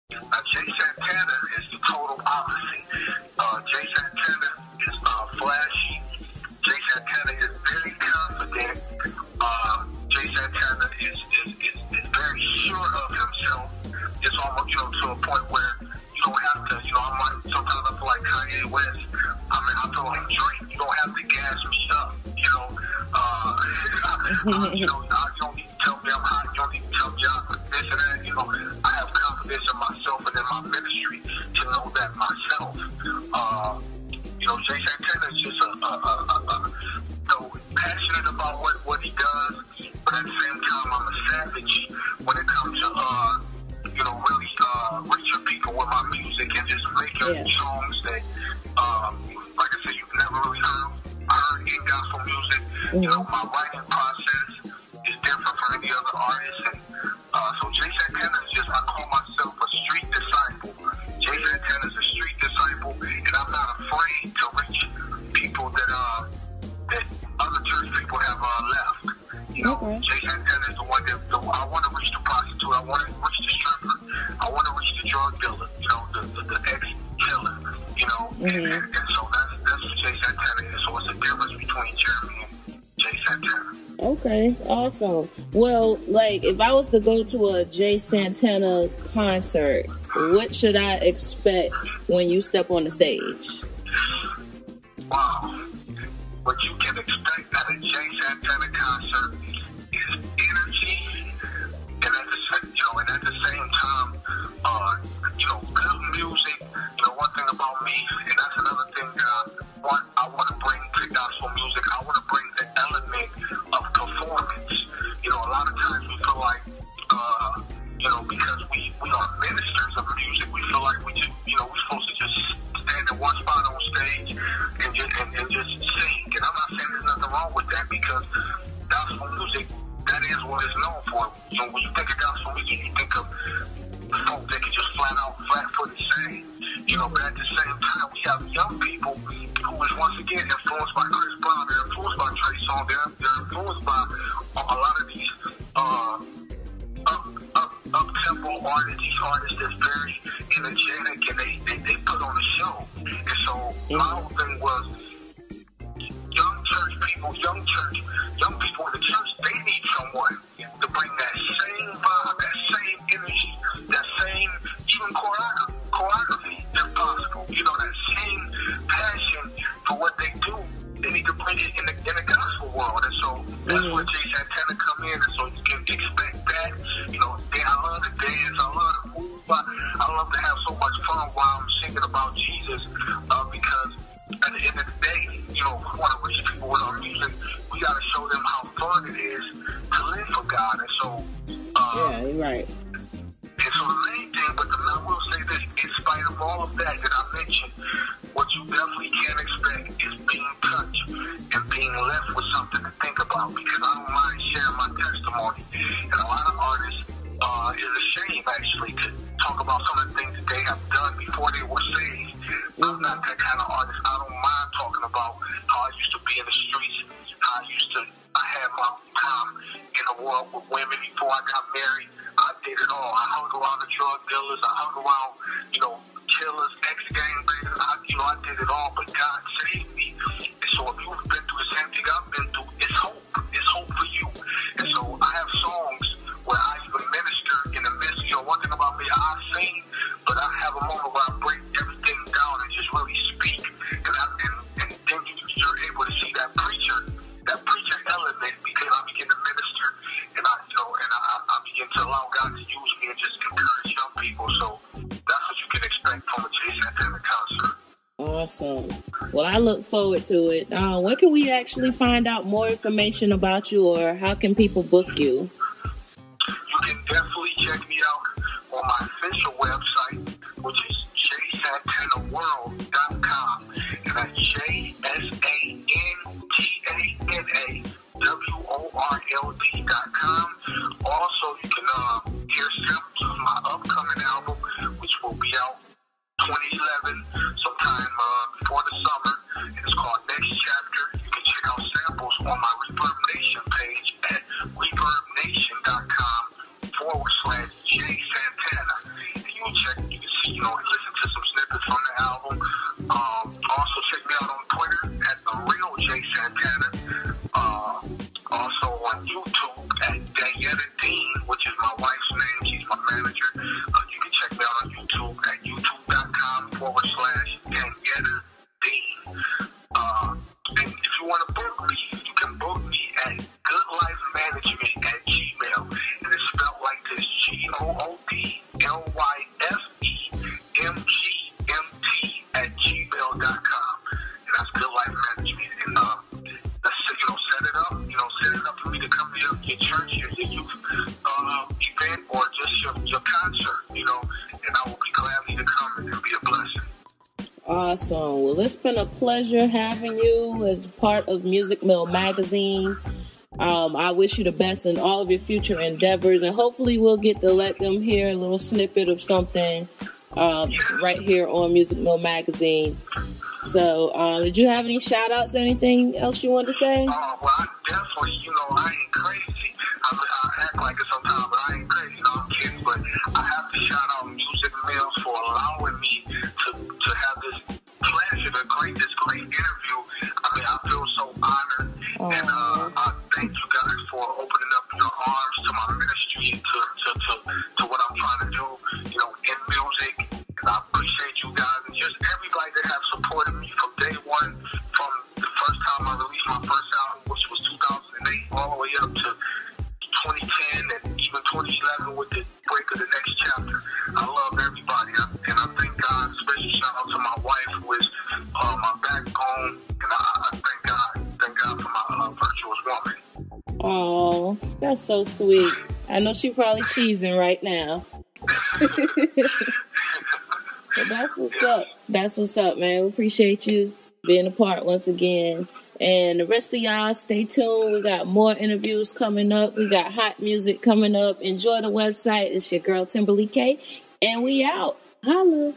Jay Santana is the total opposite. Jay Santana is flashy. Jay Santana is very confident. Jay Santana is very sure of himself. It's almost, to a point where you don't have to, sometimes I feel like Kanye West. I feel like Drake. You don't have to gas me up, you don't need to tell me I'm hot. You don't need to tell me I'm this and that. I have confidence in myself and in my ministry to know that myself. Jay Santana is just passionate about what he does, but at the same time, I'm a savage when it comes to really reaching people with my music and just making songs that, like I said, you've never really heard in gospel music. My writing process is different from any other artist, and so Jay Santana is just, I call myself a street disciple. Jay Santana is a street disciple, and I'm not afraid to reach people that other church people have left. Jay Santana is the one that I want to reach the prostitute, I want to reach the stripper, I want to reach the drug dealer, the ex-killer, and so that's what Jay Santana is. So it's a difference between Jeremy and Jay Santana. Okay, awesome. Well, if I was to go to a Jay Santana concert, what should I expect when you step on the stage? Wow. What you can expect at a Jay Santana concert is energy, and at the same time, good music. One thing about me, and that's another thing that I want to bring to gospel music. I want to bring the element of performance. A lot of times we feel like, because we are ministers of music, we feel like we just, we're supposed to just stand in one spot on stage and just sing. And I'm not saying there's nothing wrong with that, because gospel music, that is what it's known for. When you think of gospel music, you think of folk that can just flat-footed sing. But at the same time, we have young people who is once again influenced by Chris Brown, they're influenced by Trey Songz, they're influenced by a lot of these up-tempo artists, these artists that's very energetic, and they put on a show. And so my whole thing was, young people in the church, they need someone to bring that same vibe, that same energy, that same even choreography, if possible. That same passion for what they do. They need to bring it in the gospel world, and so that's where Jay Santana come in, and so you can expect that. I love to dance, I love to move, I love to have so much fun while I'm singing about Jesus, because at the end of the day, we want to reach people with our music. We got to show them how fun it is to live for God, and so you're right. And so the main thing, but I will say this, in spite of all of that I mentioned, what you definitely can expect is being touched and being left with something to think about, because I don't mind sharing my testimony. And a lot of artists is a shame, actually, to talk about some of the things that they have done before they were saved. I'm not that kind of artist. I don't mind talking about how I used to be in the streets, how I had my time in the world with women before I got married. I did it all. I hung around the drug dealers. I hung around, killers, ex-gangbangers. I did it all, but God saved me. And so if you've been through the same thing I've been through, it's hope. It's hope for you. And so I have songs where I even minister in the midst. One thing about me, I sing, but I have a moment where I break everything down and just really speak. And then you're able to see that preacher element, because I begin to minister, and I begin to allow God to use me and just encourage young people. So that's what you can expect from a Jay Santana concert. Awesome. Well, I look forward to it. When can we actually find out more information about you, or how can people book you? You can definitely check me out on my official website, which is jaysantanaworld.com, and that's JSANTANAWORLD.com. Also, you can hear samples of my upcoming album, which will be out 2011, sometime before the summer. It's called Next Chapter. You can check out samples on my Reverb Nation page at reverbnation.com/Jay Santana. And you can check you know, listen to some snippets from the album. Also check me out on Twitter at The Real Jay Santana. Also on YouTube at Danietta Dean, which is my wife's name. She's my manager. You can check me out on YouTube at youtube.com/Danietta Dean. And if you want to book me, you can book me at goodlifemanagement@gmail. And it's spelled like this: GOODLYFEMGMT@gmail.com. And that's Good Life Management. And let's set it up. Set it up for me to come to your church, your youth event, or just your concert. And I will be gladly to come and be a blessing. Awesome. Well, it's been a pleasure having you as part of Music Mill Magazine. I wish you the best in all of your future endeavors, and hopefully we'll get to let them hear a little snippet of something right here on Music Mill Magazine. So, did you have any shout-outs or anything else you wanted to say? Well, I definitely, I ain't crazy. I act like it sometimes, but I ain't crazy. I'm kidding. But I have to shout out Music Mill for allowing me to have this pleasure, this great interview. I mean, I feel so honored. And I thank you guys for opening up your arms to my ministry and to what I'm trying to do, in music. And I appreciate you guys and just everybody that have supported me from day one, from the first time I released my first album, which was 2008, all the way up to 2010 and even 2011 with the break of the next chapter. I love everybody, and I thank God. Special shout out to my wife, who is my backbone, and I thank God for my virtuous woman. Oh, that's so sweet. I know she's probably cheesing right now. But that's what's up. That's what's up, man. We appreciate you being a part once again. And the rest of y'all, stay tuned. We got more interviews coming up. We got hot music coming up. Enjoy the website. It's your girl, Timberly K. And we out. Holla.